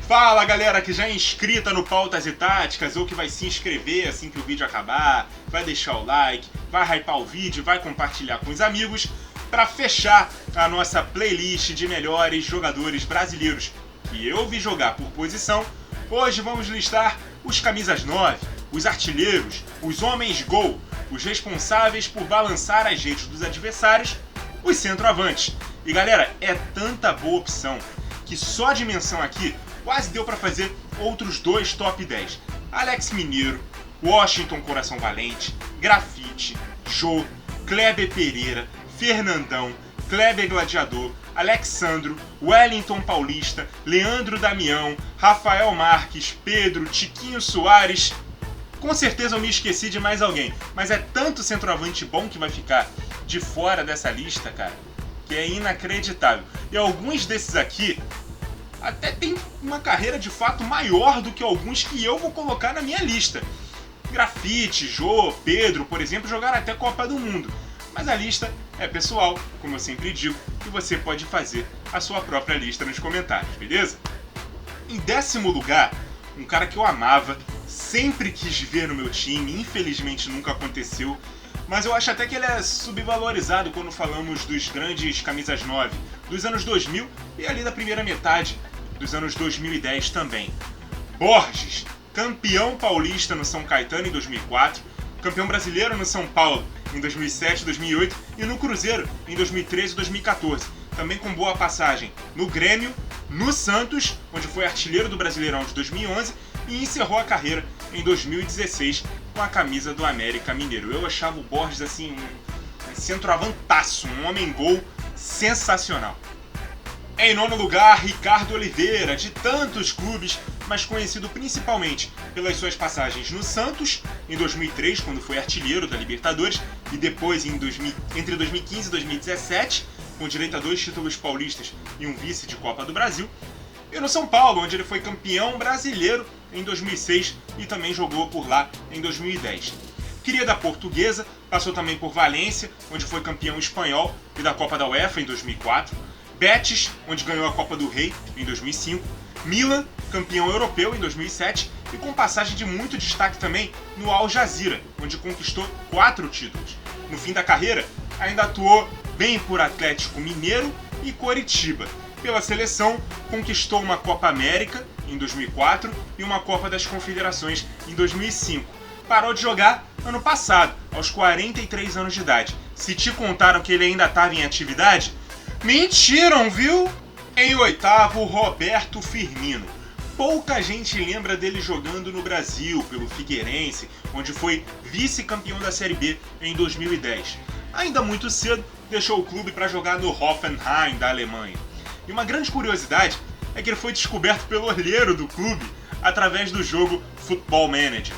Fala galera que já é inscrita no Pautas e Táticas ou que vai se inscrever assim que o vídeo acabar, vai deixar o like, vai hypar o vídeo, vai compartilhar com os amigos para fechar a nossa playlist de melhores jogadores brasileiros que eu vi jogar por posição. Hoje vamos listar os camisas 9, os artilheiros, os homens gol, os responsáveis por balançar as redes dos adversários, os centroavantes. E galera, é tanta boa opção que só de menção aqui quase deu para fazer outros dois top 10. Alex Mineiro, Washington Coração Valente, Grafite, Jô, Kleber Pereira, Fernandão, Kleber Gladiador, Alexandro, Wellington Paulista, Leandro Damião, Rafael Marques, Pedro, Tiquinho Soares. Com certeza eu me esqueci de mais alguém, mas é tanto centroavante bom que vai ficar de fora dessa lista, cara, que é inacreditável. E alguns desses aqui até tem uma carreira de fato maior do que alguns que eu vou colocar na minha lista. Grafite, Jô, Pedro, por exemplo, jogaram até Copa do Mundo. Mas a lista é pessoal, como eu sempre digo, e você pode fazer a sua própria lista nos comentários, beleza? Em 10º lugar, um cara que eu amava, sempre quis ver no meu time, infelizmente nunca aconteceu, mas eu acho até que ele é subvalorizado quando falamos dos grandes camisas 9 dos anos 2000 e ali da primeira metade dos anos 2010 também. Borges, campeão paulista no São Caetano em 2004, campeão brasileiro no São Paulo em 2007 e 2008 e no Cruzeiro em 2013 e 2014. Também com boa passagem no Grêmio, no Santos, onde foi artilheiro do Brasileirão de 2011 e encerrou a carreira em 2016 com a camisa do América Mineiro. Eu achava o Borges assim um centroavantaço, um homem-gol sensacional. Em 9º lugar, Ricardo Oliveira, de tantos clubes, mas conhecido principalmente pelas suas passagens no Santos, em 2003, quando foi artilheiro da Libertadores, e depois entre 2015 e 2017, com direito a 2 títulos paulistas e um vice de Copa do Brasil, e no São Paulo, onde ele foi campeão brasileiro em 2006 e também jogou por lá em 2010. Cria da Portuguesa, passou também por Valência, onde foi campeão espanhol e da Copa da UEFA em 2004, Betis, onde ganhou a Copa do Rei em 2005, Milan, campeão europeu em 2007 e com passagem de muito destaque também no Al Jazeera, onde conquistou 4 títulos. No fim da carreira, ainda atuou bem por Atlético Mineiro e Coritiba. Pela seleção, conquistou uma Copa América em 2004 e uma Copa das Confederações em 2005. Parou de jogar ano passado, aos 43 anos de idade. Se te contaram que ele ainda estava em atividade, mentiram, viu? Em 8º, Roberto Firmino. Pouca gente lembra dele jogando no Brasil, pelo Figueirense, onde foi vice-campeão da Série B em 2010. Ainda muito cedo, deixou o clube para jogar no Hoffenheim da Alemanha. E uma grande curiosidade é que ele foi descoberto pelo olheiro do clube através do jogo Football Manager.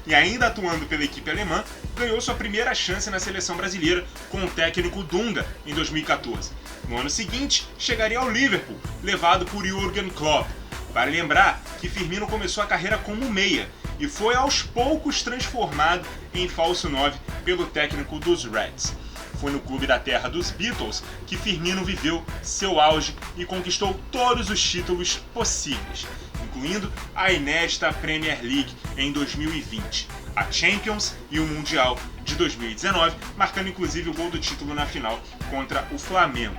E ainda atuando pela equipe alemã, ganhou sua primeira chance na seleção brasileira com o técnico Dunga em 2014. No ano seguinte, chegaria ao Liverpool, levado por Jürgen Klopp. Vale lembrar que Firmino começou a carreira como meia e foi aos poucos transformado em falso 9 pelo técnico dos Reds. Foi no clube da terra dos Beatles que Firmino viveu seu auge e conquistou todos os títulos possíveis, incluindo a inédita Premier League em 2020, a Champions e o Mundial de 2019, marcando inclusive o gol do título na final contra o Flamengo.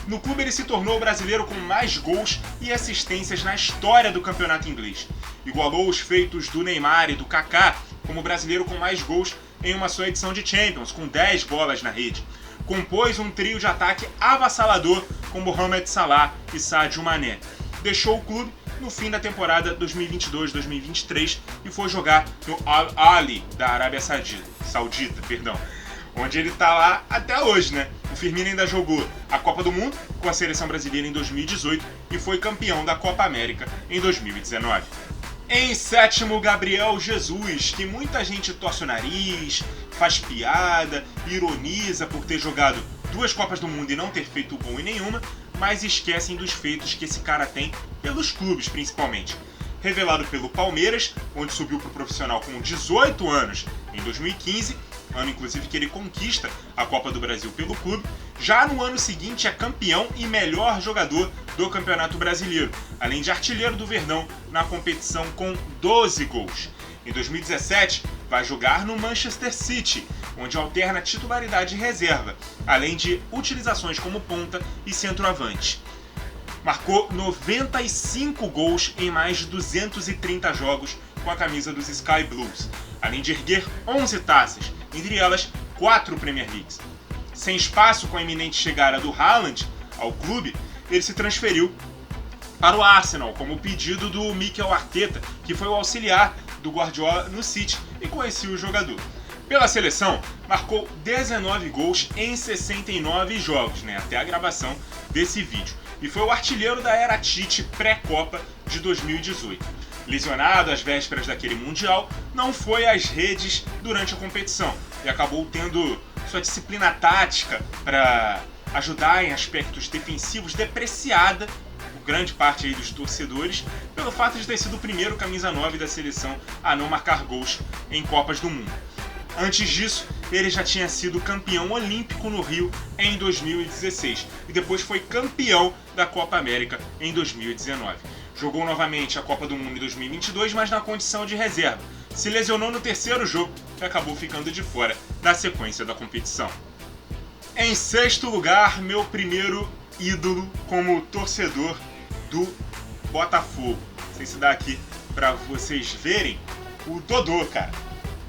No clube ele se tornou o brasileiro com mais gols e assistências na história do campeonato inglês. Igualou os feitos do Neymar e do Kaká como o brasileiro com mais gols em uma só edição de Champions, com 10 bolas na rede. Compôs um trio de ataque avassalador com Mohamed Salah e Sadio Mané. Deixou o clube no fim da temporada 2022-2023 e foi jogar no Al Ahly da Arábia Saudita, onde ele está lá até hoje, né? O Firmino ainda jogou a Copa do Mundo com a seleção brasileira em 2018 e foi campeão da Copa América em 2019. Em 7º, Gabriel Jesus, que muita gente torce o nariz, faz piada, ironiza por ter jogado 2 Copas do Mundo e não ter feito gol em nenhuma, mas esquecem dos feitos que esse cara tem pelos clubes principalmente. Revelado pelo Palmeiras, onde subiu para o profissional com 18 anos em 2015, ano inclusive que ele conquista a Copa do Brasil pelo clube, já no ano seguinte é campeão e melhor jogador do Campeonato Brasileiro, além de artilheiro do Verdão na competição com 12 gols. Em 2017, vai jogar no Manchester City, onde alterna titularidade e reserva, além de utilizações como ponta e centroavante. Marcou 95 gols em mais de 230 jogos com a camisa dos Sky Blues, além de erguer 11 taças, entre elas 4 Premier Leagues. Sem espaço com a iminente chegada do Haaland ao clube, ele se transferiu para o Arsenal, como pedido do Mikel Arteta, que foi o auxiliar do Guardiola no City e conhecia o jogador. Pela seleção, marcou 19 gols em 69 jogos, até a gravação desse vídeo, e foi o artilheiro da era Tite pré-Copa de 2018. Lesionado às vésperas daquele Mundial, não foi às redes durante a competição e acabou tendo sua disciplina tática para ajudar em aspectos defensivos depreciada por grande parte aí dos torcedores, pelo fato de ter sido o primeiro camisa 9 da seleção a não marcar gols em Copas do Mundo. Antes disso, ele já tinha sido campeão olímpico no Rio em 2016 e depois foi campeão da Copa América em 2019. Jogou novamente a Copa do Mundo em 2022, mas na condição de reserva. Se lesionou no terceiro jogo e acabou ficando de fora da sequência da competição. Em sexto lugar, meu primeiro ídolo como torcedor do Botafogo. Não sei se dá aqui pra vocês verem. O Dodô, cara.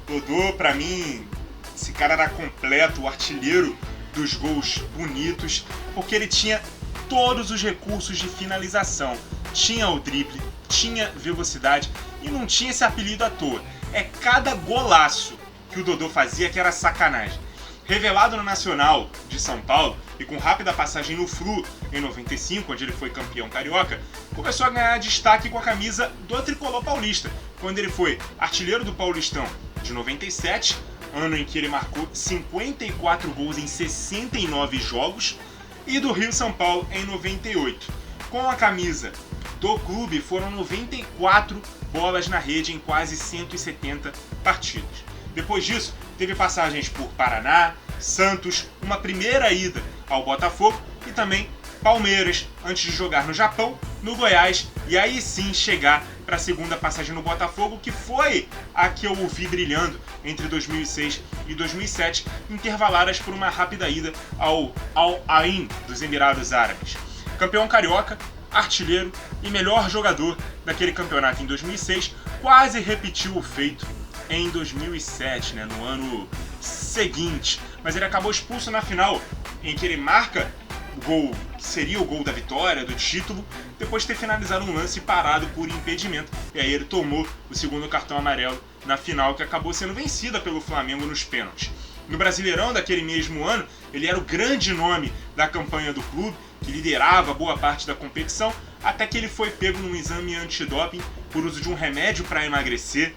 Dodô, pra mim, esse cara era completo, o artilheiro dos gols bonitos, porque ele tinha todos os recursos de finalização. Tinha o drible, tinha velocidade e não tinha esse apelido à toa. É cada golaço que o Dodô fazia que era sacanagem. Revelado no Nacional de São Paulo e com rápida passagem no Flu em 95, onde ele foi campeão carioca, começou a ganhar destaque com a camisa do tricolor paulista, quando ele foi artilheiro do Paulistão de 97, ano em que ele marcou 54 gols em 69 jogos, e do Rio-São Paulo em 98. Com a camisa do clube foram 94 bolas na rede em quase 170 partidas. Depois disso, teve passagens por Paraná, Santos, uma primeira ida ao Botafogo e também Palmeiras, antes de jogar no Japão, no Goiás e aí sim chegar para a segunda passagem no Botafogo, que foi a que eu o vi brilhando entre 2006 e 2007, intervaladas por uma rápida ida ao Al Ain dos Emirados Árabes. Campeão carioca, artilheiro e melhor jogador daquele campeonato em 2006, quase repetiu o feito em 2007, no ano seguinte, mas ele acabou expulso na final, em que ele marca o gol, que seria o gol da vitória, do título, depois de ter finalizado um lance parado por impedimento, e aí ele tomou o segundo cartão amarelo na final, que acabou sendo vencida pelo Flamengo nos pênaltis. No Brasileirão daquele mesmo ano, ele era o grande nome da campanha do clube, que liderava boa parte da competição, até que ele foi pego num exame antidoping por uso de um remédio para emagrecer,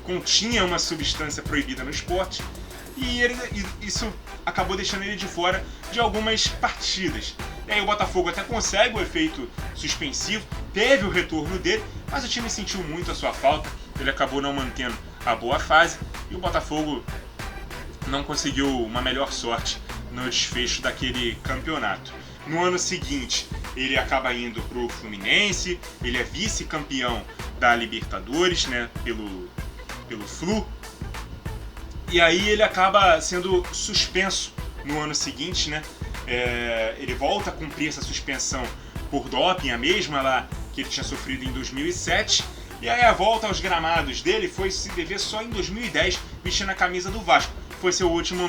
continha uma substância proibida no esporte, e isso acabou deixando ele de fora de algumas partidas. E aí o Botafogo até consegue o efeito suspensivo, teve o retorno dele, mas o time sentiu muito a sua falta, ele acabou não mantendo a boa fase, e o Botafogo não conseguiu uma melhor sorte no desfecho daquele campeonato. No ano seguinte, ele acaba indo para o Fluminense, ele é vice-campeão da Libertadores, pelo Flu, e aí ele acaba sendo suspenso no ano seguinte, ele volta a cumprir essa suspensão por doping, a mesma lá que ele tinha sofrido em 2007, e aí a volta aos gramados dele foi se dever só em 2010, vestindo a camisa do Vasco. Foi seu último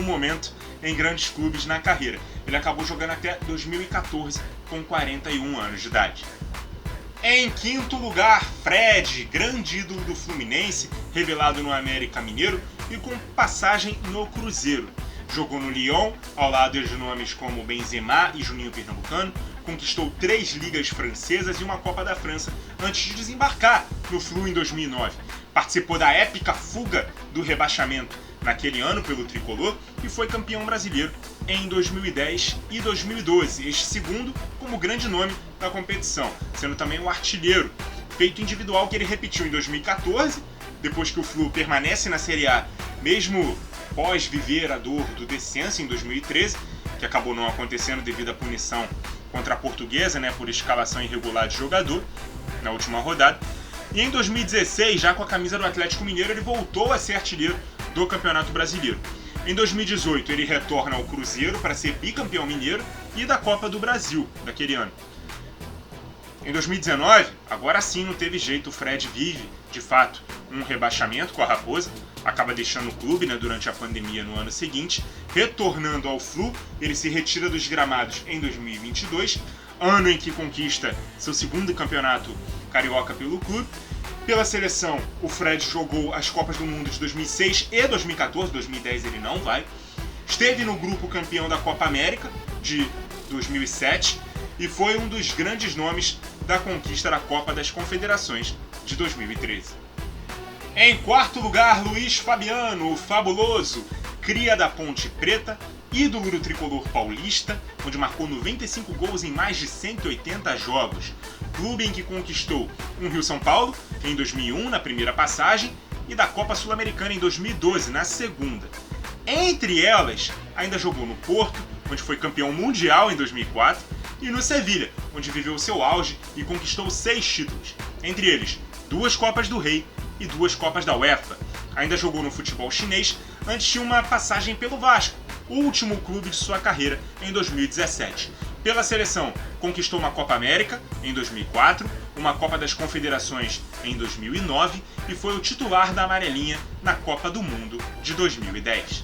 momento em grandes clubes na carreira. Ele acabou jogando até 2014 com 41 anos de idade. Em quinto lugar, Fred, grande ídolo do Fluminense, revelado no América Mineiro e com passagem no Cruzeiro. Jogou no Lyon, ao lado de nomes como Benzema e Juninho Pernambucano, conquistou 3 ligas francesas e uma Copa da França antes de desembarcar no Flu em 2009. Participou da épica fuga do rebaixamento naquele ano pelo tricolor e foi campeão brasileiro em 2010 e 2012, este segundo como grande nome da competição, sendo também o artilheiro, feito individual que ele repetiu em 2014, depois que o Flu permanece na Série A, mesmo pós viver a dor do descenso em 2013, que acabou não acontecendo devido à punição contra a Portuguesa, né, por escalação irregular de jogador na última rodada. E em 2016, já com a camisa do Atlético Mineiro, ele voltou a ser artilheiro do Campeonato Brasileiro. Em 2018, ele retorna ao Cruzeiro para ser bicampeão mineiro e da Copa do Brasil daquele ano. Em 2019, agora sim não teve jeito, o Fred vive, de fato, um rebaixamento com a Raposa, acaba deixando o clube, né, durante a pandemia no ano seguinte, retornando ao Flu, ele se retira dos gramados em 2022, ano em que conquista seu segundo campeonato carioca pelo clube. Pela seleção, o Fred jogou as Copas do Mundo de 2006 e 2014, 2010 ele não vai. Esteve no grupo campeão da Copa América de 2007 e foi um dos grandes nomes da conquista da Copa das Confederações de 2013. Em quarto lugar, Luiz Fabiano, o fabuloso, cria da Ponte Preta, ídolo do tricolor paulista, onde marcou 95 gols em mais de 180 jogos. Clube em que conquistou um Rio-São Paulo em 2001, na primeira passagem, e da Copa Sul-Americana em 2012, na segunda. Entre elas, ainda jogou no Porto, onde foi campeão mundial em 2004, e no Sevilha, onde viveu seu auge e conquistou 6 títulos, entre eles 2 Copas do Rei e 2 Copas da UEFA. Ainda jogou no futebol chinês antes de uma passagem pelo Vasco, o último clube de sua carreira, em 2017. Pela seleção, conquistou uma Copa América em 2004, uma Copa das Confederações em 2009 e foi o titular da amarelinha na Copa do Mundo de 2010.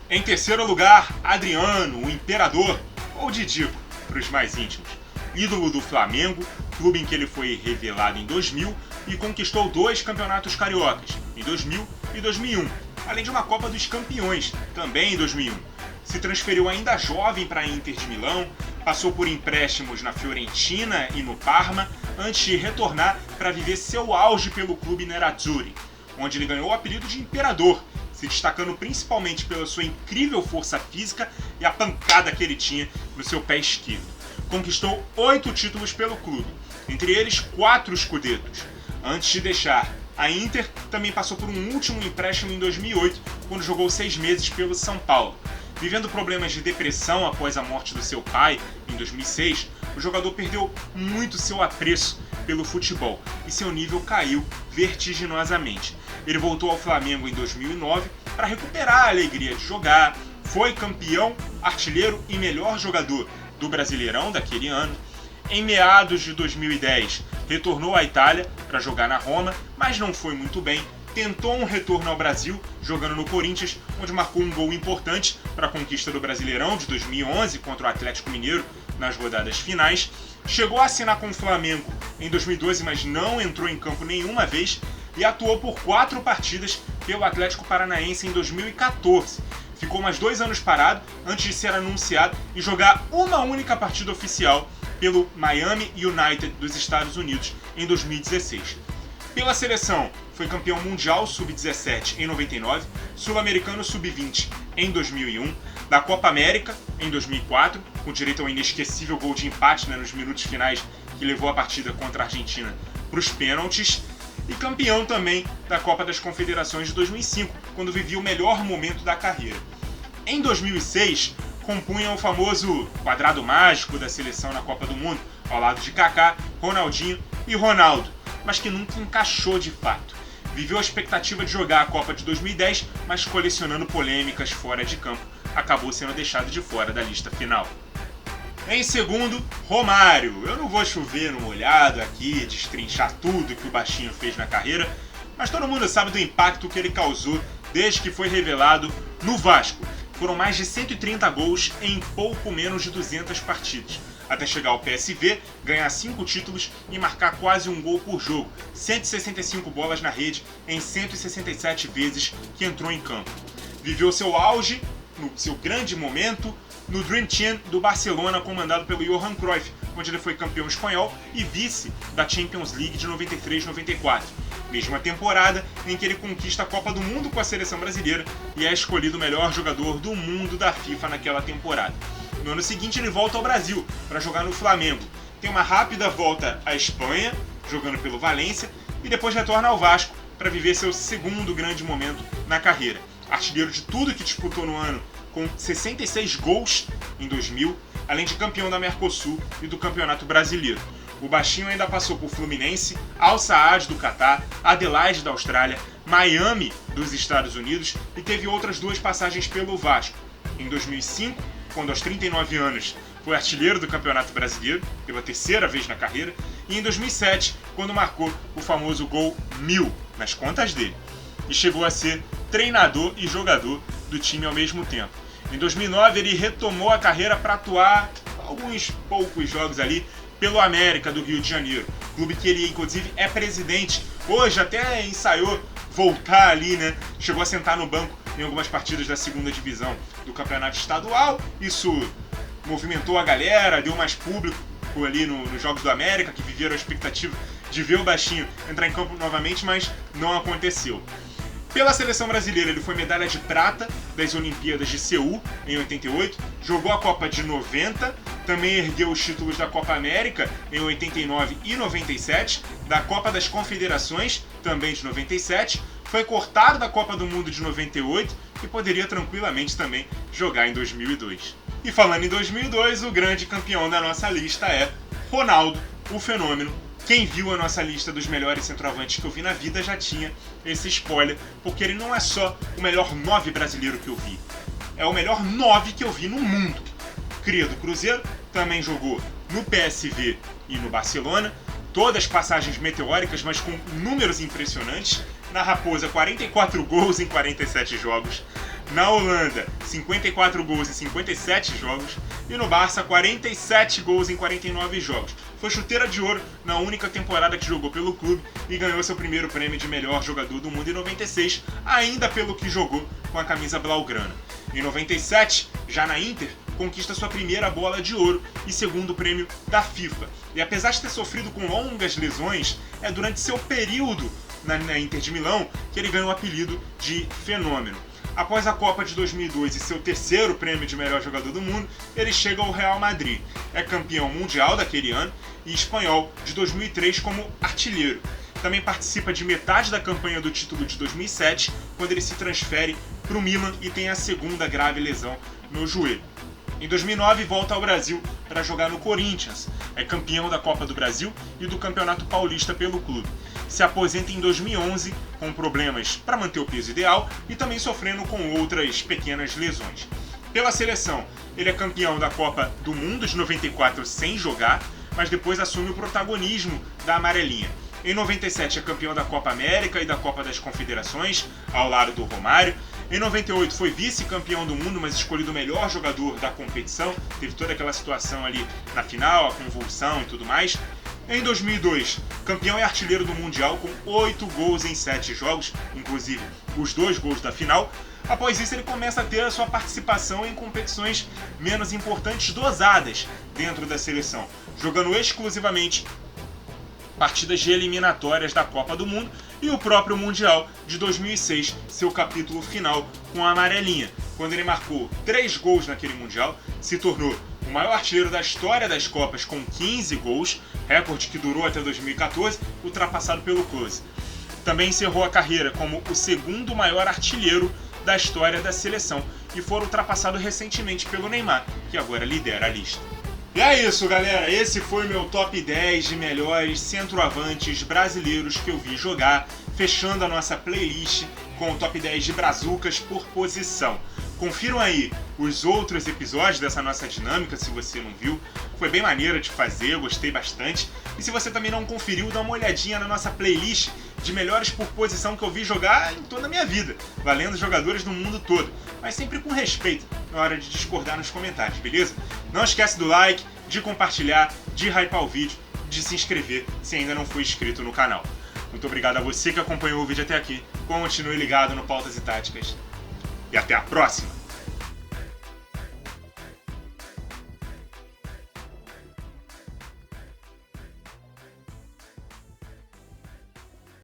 Em terceiro lugar, Adriano, o Imperador, ou Didico, para os mais íntimos. Ídolo do Flamengo, clube em que ele foi revelado em 2000 e conquistou 2 campeonatos cariocas, em 2000 e 2001, além de uma Copa dos Campeões, também em 2001. Se transferiu ainda jovem para a Inter de Milão, passou por empréstimos na Fiorentina e no Parma, antes de retornar para viver seu auge pelo clube Nerazzurri, onde ele ganhou o apelido de Imperador, se destacando principalmente pela sua incrível força física e a pancada que ele tinha no seu pé esquerdo. Conquistou 8 títulos pelo clube, entre eles 4 Scudettos. Antes de deixar a Inter, também passou por um último empréstimo em 2008, quando jogou 6 meses pelo São Paulo. Vivendo problemas de depressão após a morte do seu pai, em 2006, o jogador perdeu muito seu apreço pelo futebol e seu nível caiu vertiginosamente. Ele voltou ao Flamengo em 2009 para recuperar a alegria de jogar, foi campeão, artilheiro e melhor jogador do Brasileirão daquele ano. Em meados de 2010, retornou à Itália para jogar na Roma, mas não foi muito bem. Tentou um retorno ao Brasil, jogando no Corinthians, onde marcou um gol importante para a conquista do Brasileirão de 2011 contra o Atlético Mineiro nas rodadas finais. Chegou a assinar com o Flamengo em 2012, mas não entrou em campo nenhuma vez e atuou por 4 partidas pelo Atlético Paranaense em 2014. Ficou mais 2 anos parado antes de ser anunciado e jogar uma única partida oficial pelo Miami United dos Estados Unidos em 2016. Pela seleção, foi campeão mundial sub-17 em 99, sul-americano sub-20 em 2001, da Copa América em 2004, com direito ao inesquecível gol de empate, né, nos minutos finais que levou a partida contra a Argentina para os pênaltis, e campeão também da Copa das Confederações de 2005, quando vivia o melhor momento da carreira. Em 2006, compunha o famoso quadrado mágico da seleção na Copa do Mundo, ao lado de Kaká, Ronaldinho e Ronaldo, mas que nunca encaixou de fato. Viveu a expectativa de jogar a Copa de 2010, mas colecionando polêmicas fora de campo, acabou sendo deixado de fora da lista final. Em segundo, Romário. Eu não vou chover no molhado aqui, destrinchar tudo que o baixinho fez na carreira, mas todo mundo sabe do impacto que ele causou desde que foi revelado no Vasco. Foram mais de 130 gols em pouco menos de 200 partidas, até chegar ao PSV, ganhar 5 títulos e marcar quase um gol por jogo, 165 bolas na rede em 167 vezes que entrou em campo. Viveu seu auge, no seu grande momento, no Dream Team do Barcelona, comandado pelo Johan Cruyff, onde ele foi campeão espanhol e vice da Champions League de 93-94. Mesma temporada em que ele conquista a Copa do Mundo com a seleção brasileira e é escolhido o melhor jogador do mundo da FIFA naquela temporada. No ano seguinte ele volta ao Brasil para jogar no Flamengo. Tem uma rápida volta à Espanha, jogando pelo Valência, e depois retorna ao Vasco para viver seu segundo grande momento na carreira. Artilheiro de tudo que disputou no ano, com 66 gols em 2000, além de campeão da Mercosul e do Campeonato Brasileiro. O baixinho ainda passou por Fluminense, Al Saad do Catar, Adelaide da Austrália, Miami dos Estados Unidos e teve outras 2 passagens pelo Vasco. Em 2005, quando aos 39 anos foi artilheiro do Campeonato Brasileiro, pela 3ª vez na carreira, e em 2007, quando marcou o famoso gol 1000 nas contas dele. E chegou a ser treinador e jogador do time ao mesmo tempo. Em 2009, ele retomou a carreira para atuar alguns poucos jogos ali pelo América do Rio de Janeiro, clube que ele inclusive é presidente. Hoje até ensaiou voltar ali, né? Chegou a sentar no banco em algumas partidas da 2ª divisão do campeonato estadual. Isso movimentou a galera, deu mais público ali nos Jogos do América, que viveram a expectativa de ver o baixinho entrar em campo novamente, mas não aconteceu. Pela seleção brasileira, ele foi medalha de prata das Olimpíadas de Seul, em 88, jogou a Copa de 90, também ergueu os títulos da Copa América, em 89 e 97, da Copa das Confederações, também de 97, foi cortado da Copa do Mundo de 98 e poderia tranquilamente também jogar em 2002. E falando em 2002, o grande campeão da nossa lista é Ronaldo, o Fenômeno. Quem viu a nossa lista dos melhores centroavantes que eu vi na vida já tinha esse spoiler, porque ele não é só o melhor 9 brasileiro que eu vi, é o melhor 9 que eu vi no mundo. Cria do Cruzeiro, também jogou no PSV e no Barcelona, todas passagens meteóricas, mas com números impressionantes. Na Raposa, 44 gols em 47 jogos. Na Holanda, 54 gols em 57 jogos. E no Barça, 47 gols em 49 jogos. Foi chuteira de ouro na única temporada que jogou pelo clube e ganhou seu primeiro prêmio de melhor jogador do mundo em 96, ainda pelo que jogou com a camisa blaugrana. Em 97, já na Inter, conquista sua primeira bola de ouro e segundo prêmio da FIFA. E apesar de ter sofrido com longas lesões, é durante seu período na Inter de Milão que ele ganhou o apelido de Fenômeno. Após a Copa de 2002 e seu 3º prêmio de melhor jogador do mundo, ele chega ao Real Madrid. É campeão mundial daquele ano e espanhol de 2003 como artilheiro. Também participa de metade da campanha do título de 2007, quando ele se transfere para o Milan e tem a 2ª grave lesão no joelho. Em 2009, volta ao Brasil para jogar no Corinthians. É campeão da Copa do Brasil e do Campeonato Paulista pelo clube. Se aposenta em 2011 com problemas para manter o peso ideal e também sofrendo com outras pequenas lesões. Pela seleção, ele é campeão da Copa do Mundo de 94 sem jogar, mas depois assume o protagonismo da amarelinha. Em 97 é campeão da Copa América e da Copa das Confederações, ao lado do Romário. Em 98 foi vice-campeão do mundo, mas escolhido o melhor jogador da competição. Teve toda aquela situação ali na final, a convulsão e tudo mais. Em 2002, campeão e artilheiro do Mundial com 8 gols em 7 jogos, inclusive os 2 gols da final. Após isso, ele começa a ter a sua participação em competições menos importantes dosadas dentro da seleção, jogando exclusivamente partidas de eliminatórias da Copa do Mundo e o próprio Mundial de 2006, seu capítulo final com a amarelinha, quando ele marcou 3 gols naquele Mundial, se tornou o maior artilheiro da história das Copas com 15 gols, recorde que durou até 2014, ultrapassado pelo Klose. Também encerrou a carreira como o 2º maior artilheiro da história da seleção e foi ultrapassado recentemente pelo Neymar, que agora lidera a lista. E é isso, galera. Esse foi o meu top 10 de melhores centroavantes brasileiros que eu vi jogar, fechando a nossa playlist com o top 10 de brazucas por posição. Confiram aí os outros episódios dessa nossa dinâmica, se você não viu. Foi bem maneiro de fazer, eu gostei bastante. E se você também não conferiu, dá uma olhadinha na nossa playlist de melhores por posição que eu vi jogar em toda a minha vida, valendo jogadores do mundo todo, mas sempre com respeito na hora de discordar nos comentários, beleza? Não esquece do like, de compartilhar, de hypar o vídeo, de se inscrever se ainda não for inscrito no canal. Muito obrigado a você que acompanhou o vídeo até aqui, continue ligado no Pautas e Táticas e até a próxima!